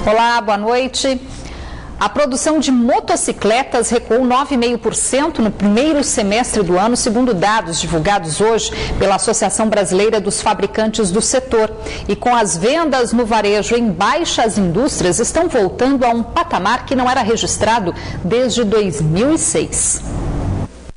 Olá, boa noite. A produção de motocicletas recuou 9,5% no primeiro semestre do ano, segundo dados divulgados hoje pela Associação Brasileira dos Fabricantes do Setor. E com as vendas no varejo em baixa, as indústrias estão voltando a um patamar que não era registrado desde 2006.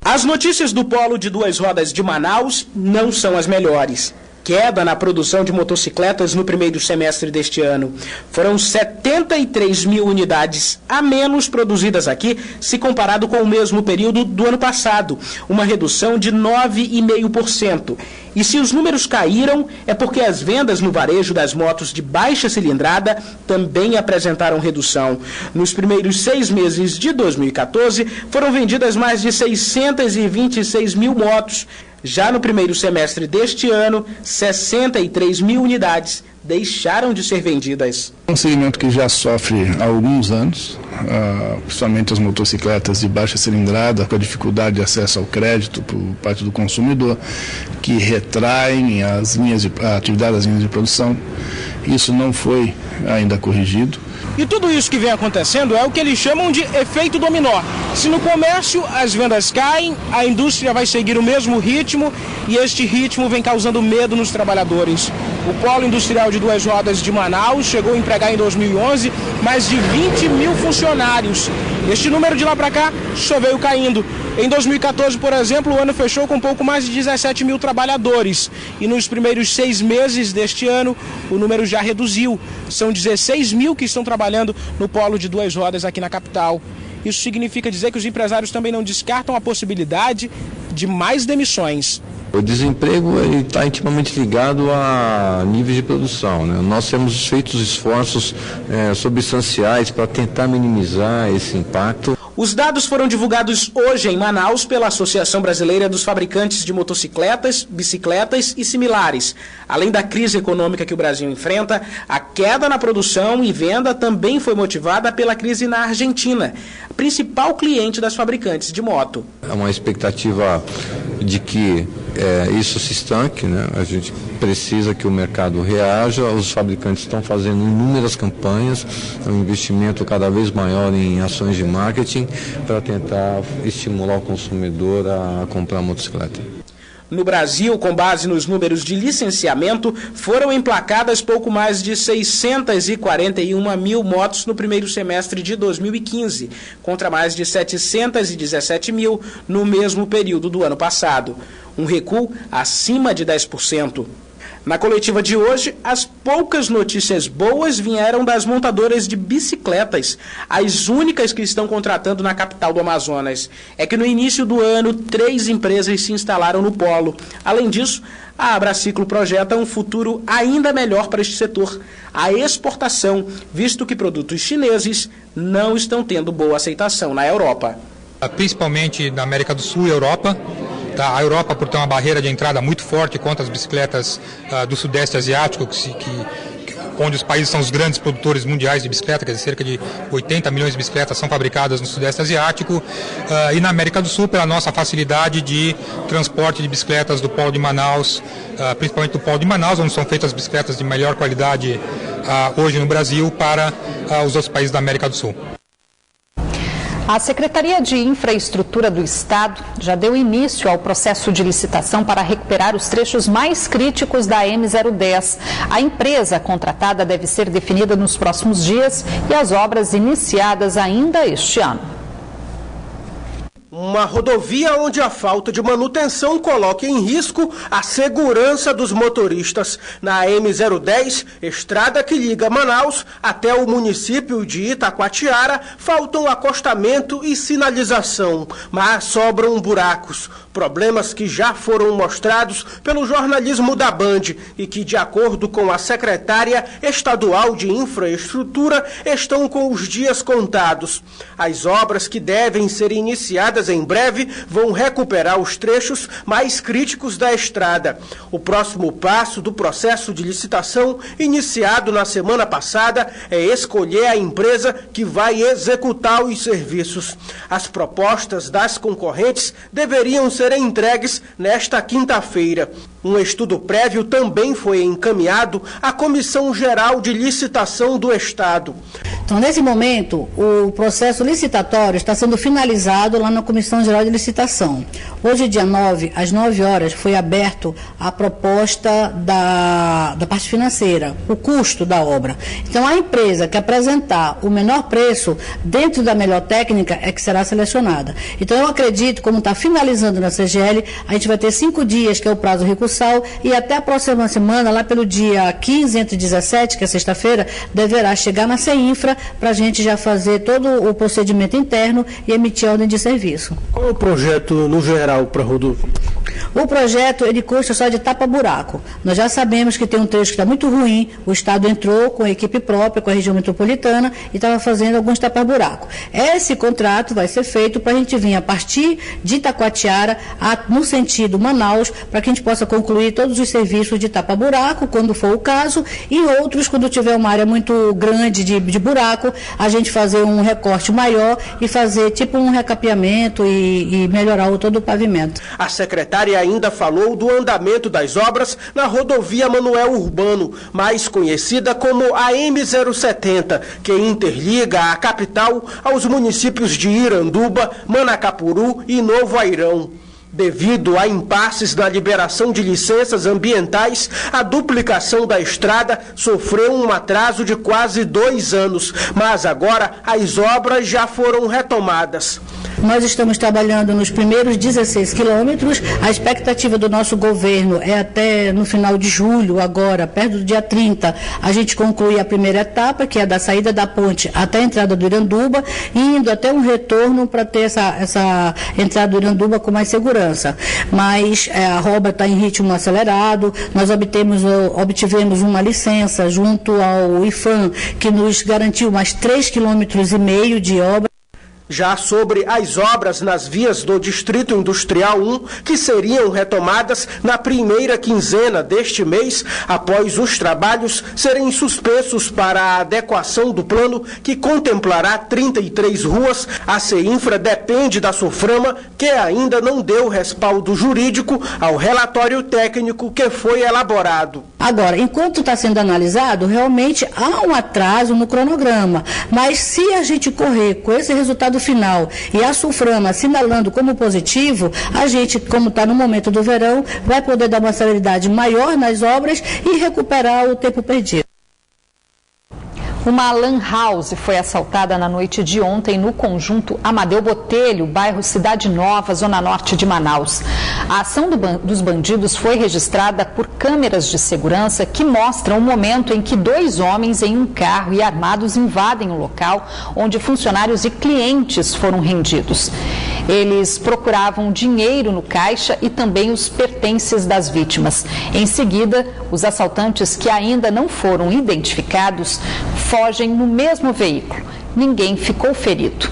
As notícias do polo de duas rodas de Manaus não são as melhores. Queda na produção de motocicletas no primeiro semestre deste ano. Foram 73 mil unidades a menos produzidas aqui, se comparado com o mesmo período do ano passado, uma redução de 9,5%. E se os números caíram, é porque as vendas no varejo das motos de baixa cilindrada também apresentaram redução. Nos primeiros 6 meses de 2014, foram vendidas mais de 626 mil motos. Já no primeiro semestre deste ano, 63 mil unidades deixaram de ser vendidas. Um segmento que já sofre há alguns anos, principalmente as motocicletas de baixa cilindrada, com a dificuldade de acesso ao crédito por parte do consumidor, que retraem a atividade das linhas de produção. Isso não foi ainda corrigido. E tudo isso que vem acontecendo é o que eles chamam de efeito dominó. Se no comércio as vendas caem, a indústria vai seguir o mesmo ritmo e este ritmo vem causando medo nos trabalhadores. O Polo Industrial de Duas Rodas de Manaus chegou a empregar em 2011 mais de 20 mil funcionários. Este número de lá para cá só veio caindo. Em 2014, por exemplo, o ano fechou com pouco mais de 17 mil trabalhadores. E nos primeiros 6 meses deste ano, o número já reduziu. São 16 mil que estão trabalhando no Polo de Duas Rodas aqui na capital. Isso significa dizer que os empresários também não descartam a possibilidade de mais demissões. O desemprego está intimamente ligado a níveis de produção, né? Nós temos feito esforços substanciais para tentar minimizar esse impacto. Os dados foram divulgados hoje em Manaus pela Associação Brasileira dos Fabricantes de Motocicletas, Bicicletas e similares. Além da crise econômica que o Brasil enfrenta, a queda na produção e venda também foi motivada pela crise na Argentina, principal cliente das fabricantes de moto. É uma expectativa de que isso se estanque, né? A gente precisa que o mercado reaja, os fabricantes estão fazendo inúmeras campanhas, um investimento cada vez maior em ações de marketing para tentar estimular o consumidor a comprar motocicleta. No Brasil, com base nos números de licenciamento, foram emplacadas pouco mais de 641 mil motos no primeiro semestre de 2015, contra mais de 717 mil no mesmo período do ano passado. Um recuo acima de 10%. Na coletiva de hoje, as poucas notícias boas vieram das montadoras de bicicletas, as únicas que estão contratando na capital do Amazonas. É que no início do ano, 3 empresas se instalaram no polo. Além disso, a Abraciclo projeta um futuro ainda melhor para este setor, a exportação, visto que produtos chineses não estão tendo boa aceitação na Europa. Principalmente na América do Sul e Europa. A Europa, por ter uma barreira de entrada muito forte contra as bicicletas do Sudeste Asiático, onde os países são os grandes produtores mundiais de bicicleta, quer dizer, cerca de 80 milhões de bicicletas são fabricadas no Sudeste Asiático, e na América do Sul, pela nossa facilidade de transporte de bicicletas do Polo de Manaus, principalmente do Polo de Manaus, onde são feitas as bicicletas de melhor qualidade hoje no Brasil, para os outros países da América do Sul. A Secretaria de Infraestrutura do Estado já deu início ao processo de licitação para recuperar os trechos mais críticos da M010. A empresa contratada deve ser definida nos próximos dias e as obras iniciadas ainda este ano. Uma rodovia onde a falta de manutenção coloca em risco a segurança dos motoristas. Na M010, estrada que liga Manaus até o município de Itacoatiara, faltam acostamento e sinalização, mas sobram buracos. Problemas que já foram mostrados pelo jornalismo da Band e que, de acordo com a secretária estadual de infraestrutura, estão com os dias contados. As obras que devem ser iniciadas empresas em breve vão recuperar os trechos mais críticos da estrada. O próximo passo do processo de licitação, iniciado na semana passada, é escolher a empresa que vai executar os serviços. As propostas das concorrentes deveriam ser entregues nesta quinta-feira. Um estudo prévio também foi encaminhado à Comissão Geral de Licitação do Estado. Então, nesse momento, o processo licitatório está sendo finalizado lá na Comissão Geral de Licitação. Hoje, dia 9, às 9 horas, foi aberto a proposta da parte financeira, o custo da obra. Então, a empresa que apresentar o menor preço dentro da melhor técnica é que será selecionada. Então, eu acredito, como está finalizando na CGL, a gente vai ter 5 dias, que é o prazo recursal, e até a próxima semana, lá pelo dia 15, entre 17, que é sexta-feira, deverá chegar na CEINFRA para a gente já fazer todo o procedimento interno e emitir a ordem de serviço. Qual é o projeto no geral para a rodovia? O projeto, ele custa só de tapa-buraco. Nós já sabemos que tem um trecho que está muito ruim, o Estado entrou com a equipe própria, com a região metropolitana, e estava fazendo alguns tapa-buraco. Esse contrato vai ser feito para a gente vir a partir de Itacoatiara, no sentido Manaus, para que a gente possa concluir todos os serviços de tapa-buraco, quando for o caso, e outros, quando tiver uma área muito grande de buraco, a gente fazer um recorte maior e fazer tipo um recapeamento e melhorar todo o pavimento. A secretária ainda falou do andamento das obras na rodovia Manoel Urbano, mais conhecida como a M070, que interliga a capital aos municípios de Iranduba, Manacapuru e Novo Airão. Devido a impasses na liberação de licenças ambientais, a duplicação da estrada sofreu um atraso de quase 2 anos, mas agora as obras já foram retomadas. Nós estamos trabalhando nos primeiros 16 quilômetros. A expectativa do nosso governo é até no final de julho, agora, perto do dia 30, a gente concluir a primeira etapa, que é da saída da ponte até a entrada do Iranduba, indo até um retorno para ter essa entrada do Iranduba com mais segurança. Mas a obra está em ritmo acelerado. Nós obtivemos uma licença junto ao IFAM, que nos garantiu mais 3,5 km de obra. Já sobre as obras nas vias do Distrito Industrial 1, que seriam retomadas na primeira quinzena deste mês, após os trabalhos serem suspensos para a adequação do plano, que contemplará 33 ruas, a CEINFRA depende da SOFRAMA, que ainda não deu respaldo jurídico ao relatório técnico que foi elaborado. Agora, enquanto está sendo analisado, realmente há um atraso no cronograma, mas se a gente correr com esse resultado final e a SOFRAMA assinalando como positivo, a gente, como está no momento do verão, vai poder dar uma celeridade maior nas obras e recuperar o tempo perdido. Uma lan house foi assaltada na noite de ontem no conjunto Amadeu Botelho, bairro Cidade Nova, zona norte de Manaus. A ação dos bandidos foi registrada por câmeras de segurança que mostram o momento em que 2 homens em um carro e armados invadem o local onde funcionários e clientes foram rendidos. Eles procuravam dinheiro no caixa e também os pertences das vítimas. Em seguida, os assaltantes, que ainda não foram identificados, fogem no mesmo veículo. Ninguém ficou ferido.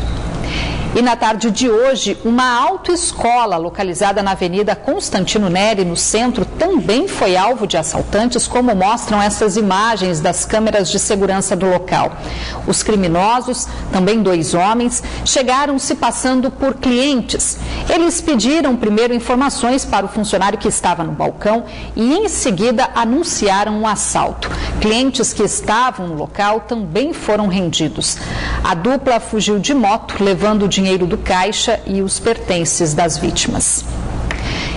E na tarde de hoje, uma autoescola localizada na Avenida Constantino Neri, no centro, também foi alvo de assaltantes, como mostram essas imagens das câmeras de segurança do local. Os criminosos, também 2 homens, chegaram se passando por clientes. Eles pediram primeiro informações para o funcionário que estava no balcão e, em seguida, anunciaram um assalto. Clientes que estavam no local também foram rendidos. A dupla fugiu de moto, levando o dinheiro do caixa e os pertences das vítimas.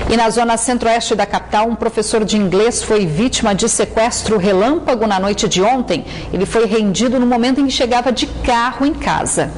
E na zona centro-oeste da capital, um professor de inglês foi vítima de sequestro relâmpago na noite de ontem. Ele foi rendido no momento em que chegava de carro em casa.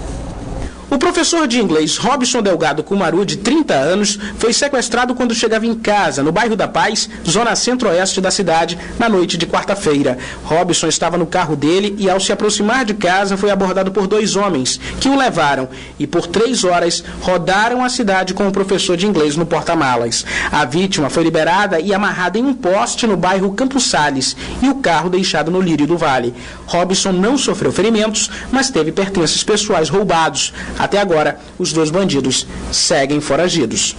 O professor de inglês Robson Delgado Kumaru, de 30 anos, foi sequestrado quando chegava em casa, no bairro da Paz, zona centro-oeste da cidade, na noite de quarta-feira. Robson estava no carro dele e, ao se aproximar de casa, foi abordado por 2 homens, que o levaram e, por 3 horas, rodaram a cidade com o professor de inglês no porta-malas. A vítima foi liberada e amarrada em um poste no bairro Campos Sales e o carro deixado no Lírio do Vale. Robson não sofreu ferimentos, mas teve pertences pessoais roubados. Até agora, os 2 bandidos seguem foragidos.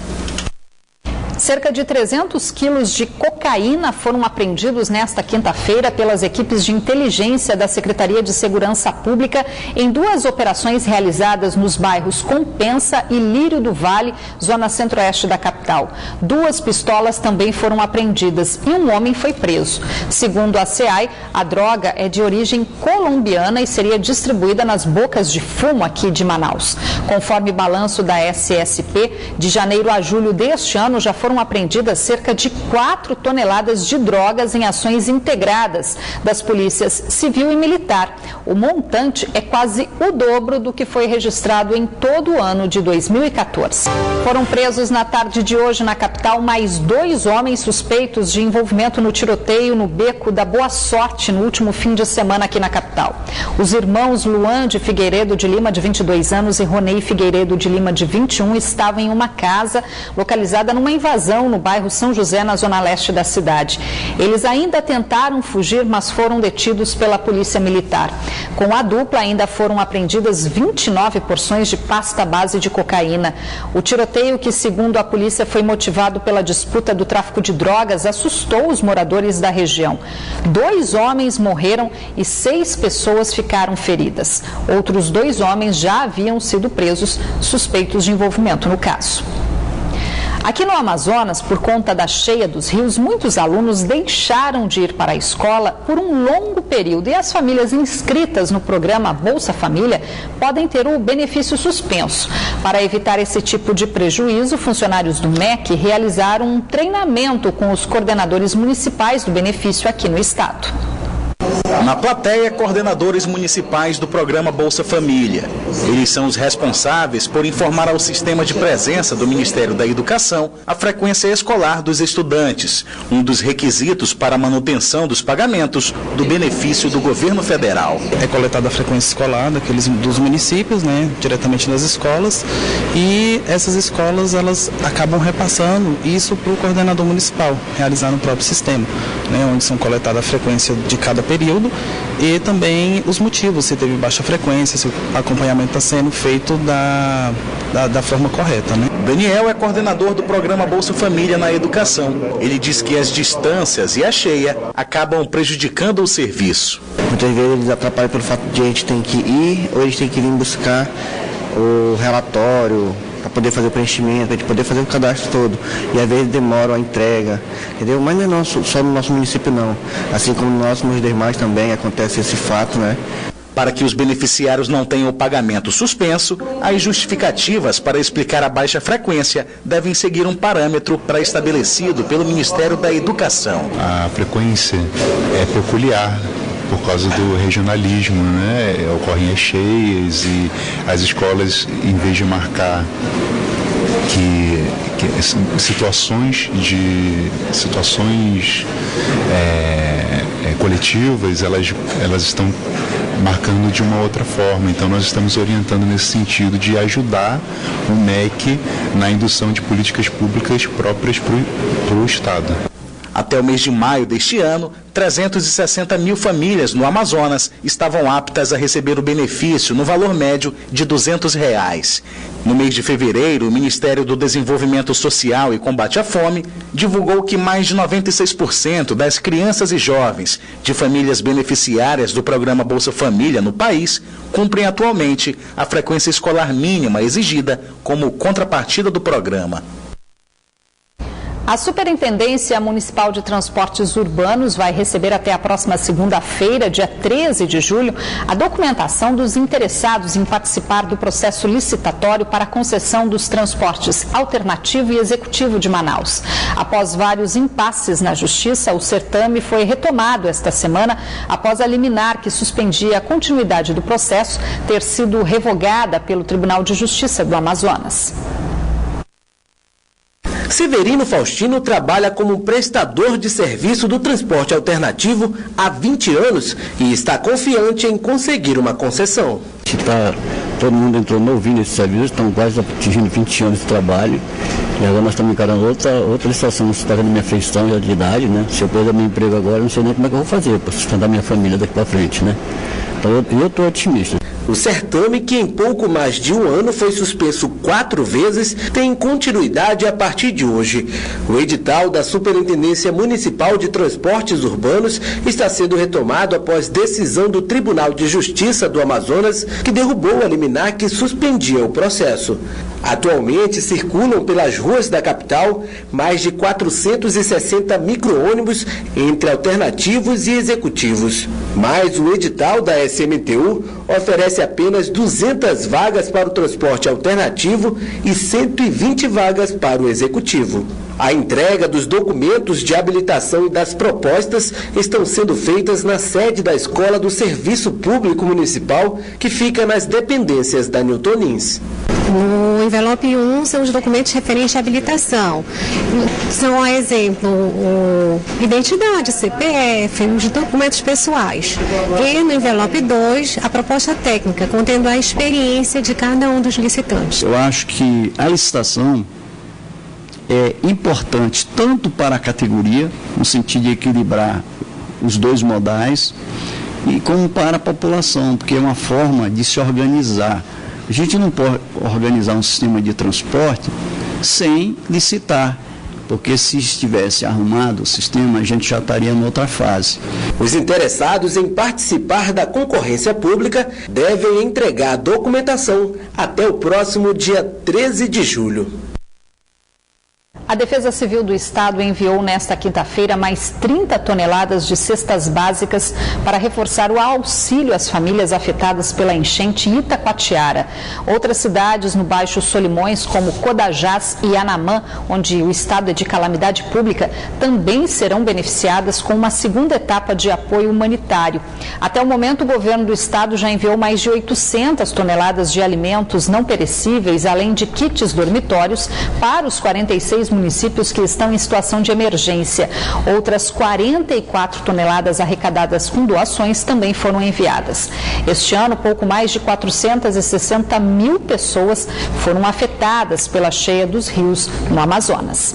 Cerca de 300 quilos de cocaína foram apreendidos nesta quinta-feira pelas equipes de inteligência da Secretaria de Segurança Pública em 2 operações realizadas nos bairros Compensa e Lírio do Vale, zona centro-oeste da capital. 2 pistolas também foram apreendidas e um homem foi preso. Segundo a SEAI, a droga é de origem colombiana e seria distribuída nas bocas de fumo aqui de Manaus. Conforme balanço da SSP, de janeiro a julho deste ano já foram apreendidas cerca de 4 toneladas de drogas em ações integradas das polícias civil e militar. O montante é quase o dobro do que foi registrado em todo o ano de 2014. Foram presos na tarde de hoje na capital mais 2 homens suspeitos de envolvimento no tiroteio no Beco da Boa Sorte no último fim de semana aqui na capital. Os irmãos Luan de Figueiredo de Lima, de 22 anos, e Ronei Figueiredo de Lima, de 21, estavam em uma casa localizada numa invasão no bairro São José, na zona leste da cidade. Eles ainda tentaram fugir, mas foram detidos pela polícia militar. Com a dupla, ainda foram apreendidas 29 porções de pasta base de cocaína. O tiroteio, que segundo a polícia foi motivado pela disputa do tráfico de drogas, assustou os moradores da região. 2 homens morreram e 6 pessoas ficaram feridas. Outros 2 homens já haviam sido presos, suspeitos de envolvimento no caso. Aqui no Amazonas, por conta da cheia dos rios, muitos alunos deixaram de ir para a escola por um longo período e as famílias inscritas no programa Bolsa Família podem ter o benefício suspenso. Para evitar esse tipo de prejuízo, funcionários do MEC realizaram um treinamento com os coordenadores municipais do benefício aqui no estado. Na plateia, coordenadores municipais do programa Bolsa Família. Eles são os responsáveis por informar ao sistema de presença do Ministério da Educação a frequência escolar dos estudantes, um dos requisitos para a manutenção dos pagamentos do benefício do governo federal. É coletada a frequência escolar dos municípios, diretamente nas escolas, e essas escolas elas acabam repassando isso para o coordenador municipal, realizar no próprio sistema, onde são coletadas a frequência de cada período e também os motivos, se teve baixa frequência, se o acompanhamento está sendo feito da forma correta. Daniel é coordenador do programa Bolsa Família na educação. Ele diz que as distâncias e a cheia acabam prejudicando o serviço. Muitas vezes eles atrapalham pelo fato de a gente tem que ir ou eles têm que vir buscar o relatório para poder fazer o preenchimento, para a gente poder fazer o cadastro todo. E às vezes demora a entrega, entendeu? Mas não é só no nosso município não. Assim como nos demais também acontece esse fato, Para que os beneficiários não tenham o pagamento suspenso, as justificativas para explicar a baixa frequência devem seguir um parâmetro pré-estabelecido pelo Ministério da Educação. A frequência é peculiar por causa do regionalismo, ocorrem as cheias e as escolas, em vez de marcar situações coletivas, elas estão marcando de uma outra forma. Então nós estamos orientando nesse sentido de ajudar o MEC na indução de políticas públicas próprias para o Estado. Até o mês de maio deste ano, 360 mil famílias no Amazonas estavam aptas a receber o benefício no valor médio de R$ 200. No mês de fevereiro, o Ministério do Desenvolvimento Social e Combate à Fome divulgou que mais de 96% das crianças e jovens de famílias beneficiárias do programa Bolsa Família no país cumprem atualmente a frequência escolar mínima exigida como contrapartida do programa. A Superintendência Municipal de Transportes Urbanos vai receber até a próxima segunda-feira, dia 13 de julho, a documentação dos interessados em participar do processo licitatório para a concessão dos transportes alternativo e executivo de Manaus. Após vários impasses na Justiça, o certame foi retomado esta semana após a liminar que suspendia a continuidade do processo ter sido revogada pelo Tribunal de Justiça do Amazonas. Severino Faustino trabalha como prestador de serviço do transporte alternativo há 20 anos e está confiante em conseguir uma concessão. Todo mundo entrou novinho nesse serviço, estão quase atingindo 20 anos de trabalho e agora nós estamos encarando outra situação, está vendo minha feição de idade, Se eu perder meu emprego agora, não sei nem como é que eu vou fazer para sustentar minha família daqui para frente, Então eu estou otimista. O certame, que em pouco mais de um ano foi suspenso 4 vezes, tem continuidade a partir de hoje. O edital da Superintendência Municipal de Transportes Urbanos está sendo retomado após decisão do Tribunal de Justiça do Amazonas, que derrubou a liminar que suspendia o processo. Atualmente circulam pelas ruas da capital mais de 460 micro-ônibus entre alternativos e executivos. Mas o edital da SMTU oferece apenas 200 vagas para o transporte alternativo e 120 vagas para o executivo. A entrega dos documentos de habilitação e das propostas estão sendo feitas na sede da Escola do Serviço Público Municipal, que fica nas dependências da Newton Lins. No envelope 1 são os documentos referentes à habilitação. São, a exemplo, identidade, CPF, os documentos pessoais. E no envelope 2, a proposta técnica, contendo a experiência de cada um dos licitantes. Eu acho que a licitação é importante tanto para a categoria, no sentido de equilibrar os dois modais, e como para a população, porque é uma forma de se organizar. A gente não pode organizar um sistema de transporte sem licitar, porque se estivesse arrumado o sistema, a gente já estaria em outra fase. Os interessados em participar da concorrência pública devem entregar a documentação até o próximo dia 13 de julho. A Defesa Civil do Estado enviou nesta quinta-feira mais 30 toneladas de cestas básicas para reforçar o auxílio às famílias afetadas pela enchente em Itacoatiara. Outras cidades no Baixo Solimões, como Codajás e Anamã, onde o estado é de calamidade pública, também serão beneficiadas com uma segunda etapa de apoio humanitário. Até o momento, o governo do estado já enviou mais de 800 toneladas de alimentos não perecíveis, além de kits dormitórios, para os 46 municípios que estão em situação de emergência. Outras 44 toneladas arrecadadas com doações também foram enviadas. Este ano, pouco mais de 460 mil pessoas foram afetadas pela cheia dos rios no Amazonas.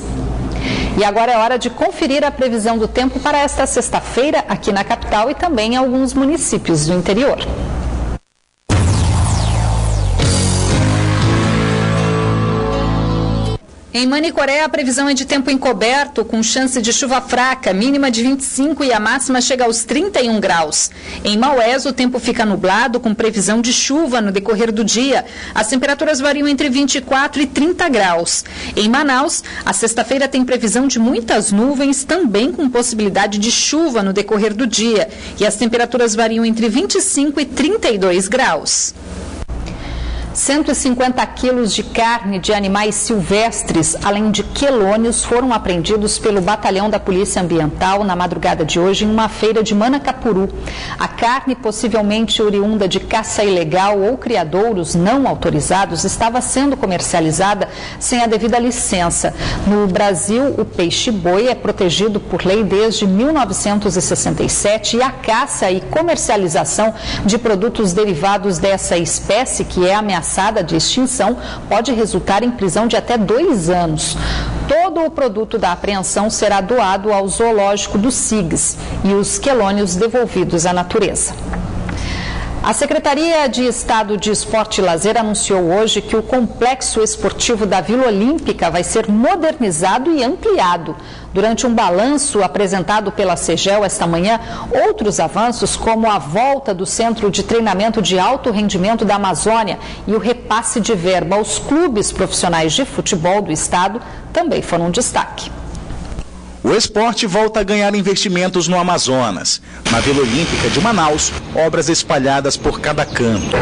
E agora é hora de conferir a previsão do tempo para esta sexta-feira aqui na capital e também em alguns municípios do interior. Em Manicoré, a previsão é de tempo encoberto, com chance de chuva fraca, mínima de 25 e a máxima chega aos 31 graus. Em Maués, o tempo fica nublado, com previsão de chuva no decorrer do dia. As temperaturas variam entre 24 e 30 graus. Em Manaus, a sexta-feira tem previsão de muitas nuvens, também com possibilidade de chuva no decorrer do dia. E as temperaturas variam entre 25 e 32 graus. 150 quilos de carne de animais silvestres, além de quelônios, foram apreendidos pelo batalhão da Polícia Ambiental na madrugada de hoje em uma feira de Manacapuru. A carne, possivelmente oriunda de caça ilegal ou criadouros não autorizados, estava sendo comercializada sem a devida licença. No Brasil, o peixe-boi é protegido por lei desde 1967 e a caça e comercialização de produtos derivados dessa espécie, que é ameaçada de extinção, pode resultar em prisão de até 2 anos. Todo o produto da apreensão será doado ao zoológico do SIGS e os quelônios devolvidos à natureza. A Secretaria de Estado de Esporte e Lazer anunciou hoje que o complexo esportivo da Vila Olímpica vai ser modernizado e ampliado. Durante um balanço apresentado pela CEGEL esta manhã, outros avanços, como a volta do Centro de Treinamento de Alto Rendimento da Amazônia e o repasse de verba aos clubes profissionais de futebol do estado, também foram um destaque. O esporte volta a ganhar investimentos no Amazonas. Na Vila Olímpica de Manaus, obras espalhadas por cada canto.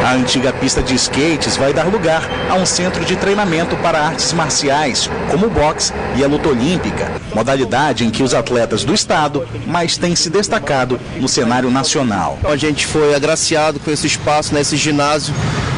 A antiga pista de skates vai dar lugar a um centro de treinamento para artes marciais, como o boxe e a luta olímpica, modalidade em que os atletas do estado mais têm se destacado no cenário nacional. A gente foi agraciado com esse espaço, nesse ginásio,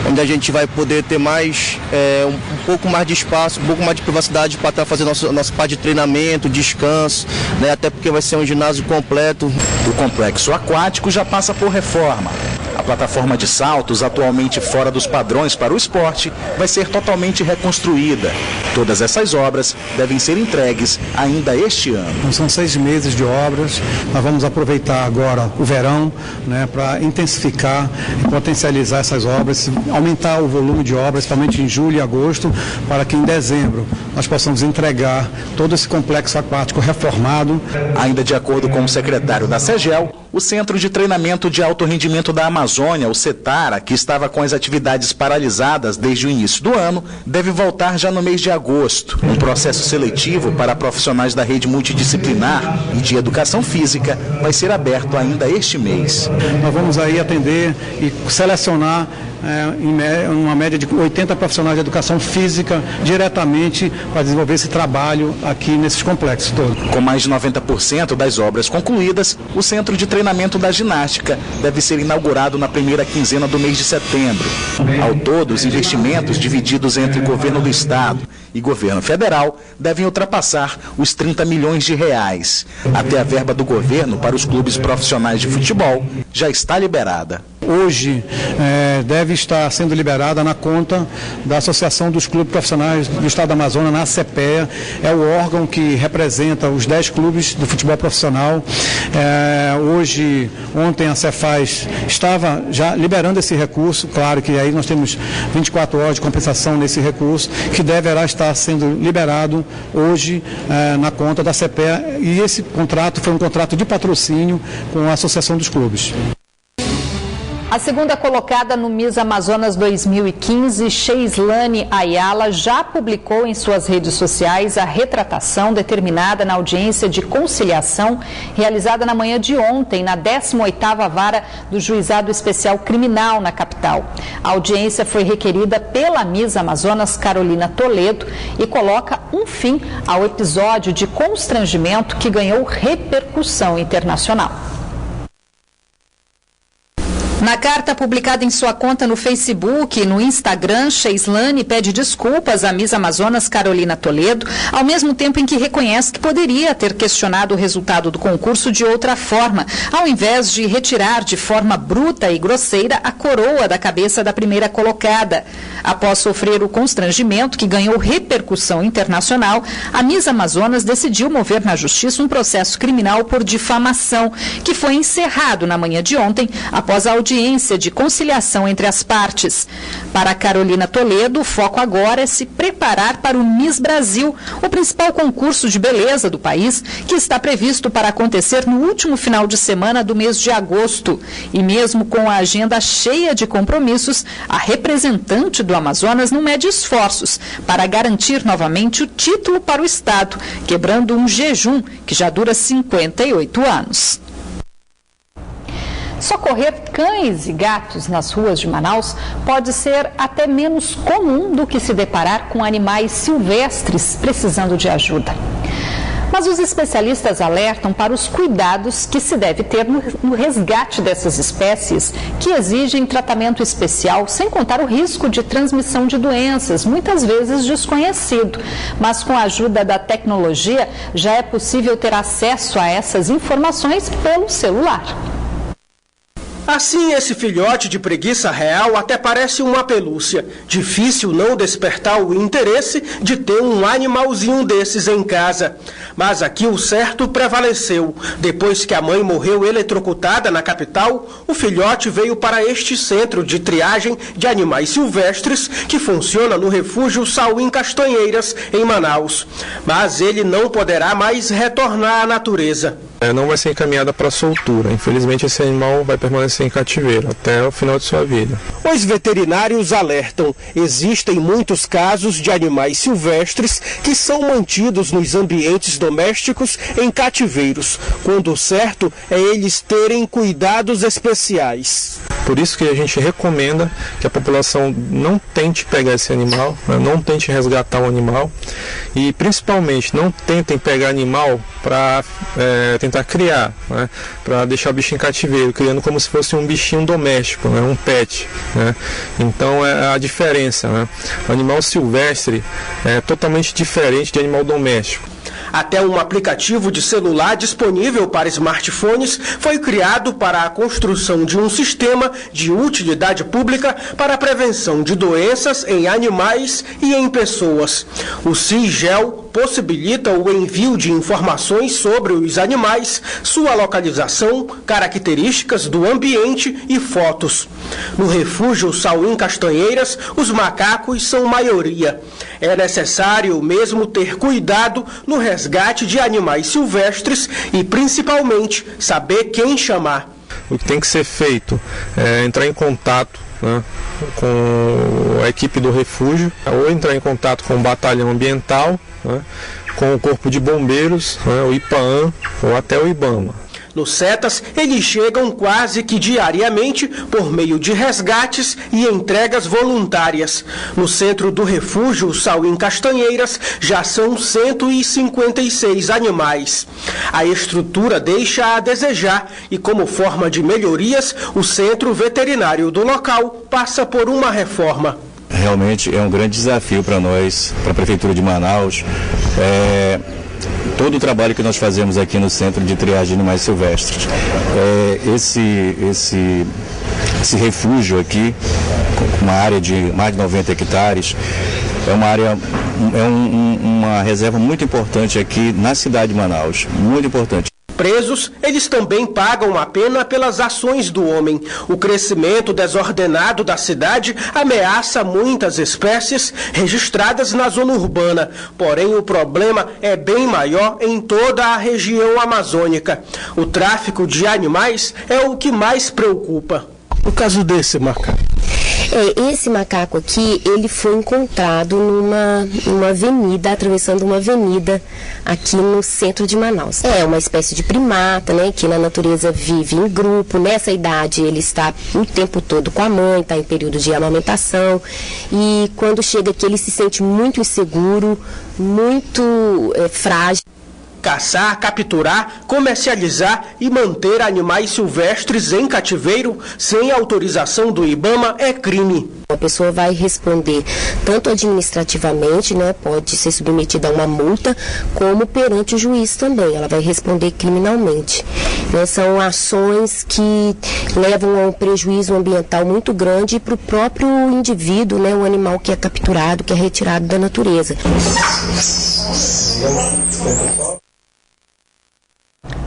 onde a gente vai poder ter mais, um pouco mais de espaço, um pouco mais de privacidade para estar fazendo nossa parte de treinamento, descanso, né? Até porque vai ser um ginásio completo. O complexo aquático já passa por reforma. A A plataforma de saltos, atualmente fora dos padrões para o esporte, vai ser totalmente reconstruída. Todas essas obras devem ser entregues ainda este ano. São 6 meses de obras. Nós vamos aproveitar agora o verão, né, para intensificar e potencializar essas obras, aumentar o volume de obras, principalmente em julho e agosto, para que em dezembro nós possamos entregar todo esse complexo aquático reformado. Ainda de acordo com o secretário da SEGEL, o Centro de Treinamento de Alto Rendimento da Amazônia, o CETARA, que estava com as atividades paralisadas desde o início do ano, deve voltar já no mês de agosto. Um processo seletivo para profissionais da rede multidisciplinar e de educação física vai ser aberto ainda este mês. Nós vamos aí atender e selecionar uma média de 80 profissionais de educação física diretamente para desenvolver esse trabalho aqui nesses complexos todos. Com mais de 90% das obras concluídas, o Centro de Treinamento da Ginástica deve ser inaugurado na primeira quinzena do mês de setembro. Ao todo, os investimentos divididos entre o governo do estado e governo federal devem ultrapassar os 30 milhões de reais. Até a verba do governo para os clubes profissionais de futebol já está liberada. Hoje deve estar sendo liberada na conta da Associação dos Clubes Profissionais do Estado do Amazonas, na ACEPEA. É o órgão que representa os 10 clubes do futebol profissional. Ontem a Cefaz estava já liberando esse recurso, claro que aí nós temos 24 horas de compensação nesse recurso, que deverá estar sendo liberado hoje na conta da ACEPEA, e esse contrato foi um contrato de patrocínio com a Associação dos Clubes. A segunda colocada no Miss Amazonas 2015, Cheislane Ayala, já publicou em suas redes sociais a retratação determinada na audiência de conciliação realizada na manhã de ontem, na 18ª Vara do Juizado Especial Criminal na capital. A audiência foi requerida pela Miss Amazonas Carolina Toledo e coloca um fim ao episódio de constrangimento que ganhou repercussão internacional. Na carta publicada em sua conta no Facebook e no Instagram, Cheislane pede desculpas à Miss Amazonas Carolina Toledo, ao mesmo tempo em que reconhece que poderia ter questionado o resultado do concurso de outra forma, ao invés de retirar de forma bruta e grosseira a coroa da cabeça da primeira colocada. Após sofrer o constrangimento que ganhou repercussão internacional, a Miss Amazonas decidiu mover na justiça um processo criminal por difamação, que foi encerrado na manhã de ontem, após a audiência de conciliação entre as partes. Para Carolina Toledo, o foco agora é se preparar para o Miss Brasil, o principal concurso de beleza do país, que está previsto para acontecer no último final de semana do mês de agosto. E mesmo com a agenda cheia de compromissos, a representante do Amazonas não mede esforços para garantir novamente o título para o estado, quebrando um jejum que já dura 58 anos. Socorrer cães e gatos nas ruas de Manaus pode ser até menos comum do que se deparar com animais silvestres precisando de ajuda. Mas os especialistas alertam para os cuidados que se deve ter no resgate dessas espécies, que exigem tratamento especial, sem contar o risco de transmissão de doenças, muitas vezes desconhecido. Mas com a ajuda da tecnologia, já é possível ter acesso a essas informações pelo celular. Assim, esse filhote de preguiça real até parece uma pelúcia. Difícil não despertar o interesse de ter um animalzinho desses em casa. Mas aqui o certo prevaleceu. Depois que a mãe morreu eletrocutada na capital, o filhote veio para este centro de triagem de animais silvestres que funciona no refúgio Sauim Castanheiras, em Manaus. Mas ele não poderá mais retornar à natureza. Não vai ser encaminhada para soltura. Infelizmente, esse animal vai permanecer em cativeiro até o final de sua vida. Os veterinários alertam: existem muitos casos de animais silvestres que são mantidos nos ambientes domésticos em cativeiros, quando o certo é eles terem cuidados especiais. Por isso que a gente recomenda que a população não tente pegar esse animal, não tente resgatar o animal e principalmente não tentem pegar animal para tentar criar, para deixar o bicho em cativeiro, criando como se fosse um bichinho doméstico, um pet. Então é a diferença. O animal silvestre é totalmente diferente de animal doméstico. Até um aplicativo de celular disponível para smartphones foi criado para a construção de um sistema de utilidade pública para a prevenção de doenças em animais e em pessoas. O CIGEL possibilita o envio de informações sobre os animais, sua localização, características do ambiente e fotos. No refúgio Sauim Castanheiras, os macacos são maioria. É necessário mesmo ter cuidado no resgate de animais silvestres e, principalmente, saber quem chamar. O que tem que ser feito é entrar em contato, né, com a equipe do refúgio, ou entrar em contato com o batalhão ambiental, né, com o corpo de bombeiros, né, o IPAAM ou até o IBAMA. No CETAS, eles chegam quase que diariamente por meio de resgates e entregas voluntárias. No centro do refúgio Sauim Castanheiras já são 156 animais. A estrutura deixa a desejar e, como forma de melhorias, o centro veterinário do local passa por uma reforma. Realmente é um grande desafio para nós, para a Prefeitura de Manaus. Todo o trabalho que nós fazemos aqui no Centro de Triagem de Animais Silvestres. Esse refúgio aqui, com uma área de mais de 90 hectares, uma reserva muito importante aqui na cidade de Manaus, muito importante. Presos, eles também pagam a pena pelas ações do homem. O crescimento desordenado da cidade ameaça muitas espécies registradas na zona urbana. Porém, o problema é bem maior em toda a região amazônica. O tráfico de animais é o que mais preocupa. No caso desse macaco? Esse macaco aqui, ele foi encontrado numa avenida, atravessando uma avenida aqui no centro de Manaus. É uma espécie de primata, né, que na natureza vive em grupo. Nessa idade ele está o tempo todo com a mãe, está em período de amamentação. E quando chega aqui ele se sente muito inseguro, muito frágil. Caçar, capturar, comercializar e manter animais silvestres em cativeiro sem autorização do IBAMA é crime. A pessoa vai responder tanto administrativamente, né, pode ser submetida a uma multa, como perante o juiz também. Ela vai responder criminalmente. Né, são ações que levam a um prejuízo ambiental muito grande para o próprio indivíduo, né, o animal que é capturado, que é retirado da natureza.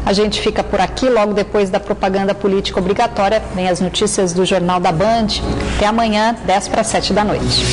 A gente fica por aqui, logo depois da propaganda política obrigatória, vem as notícias do Jornal da Band. Até amanhã, 6:50 da noite.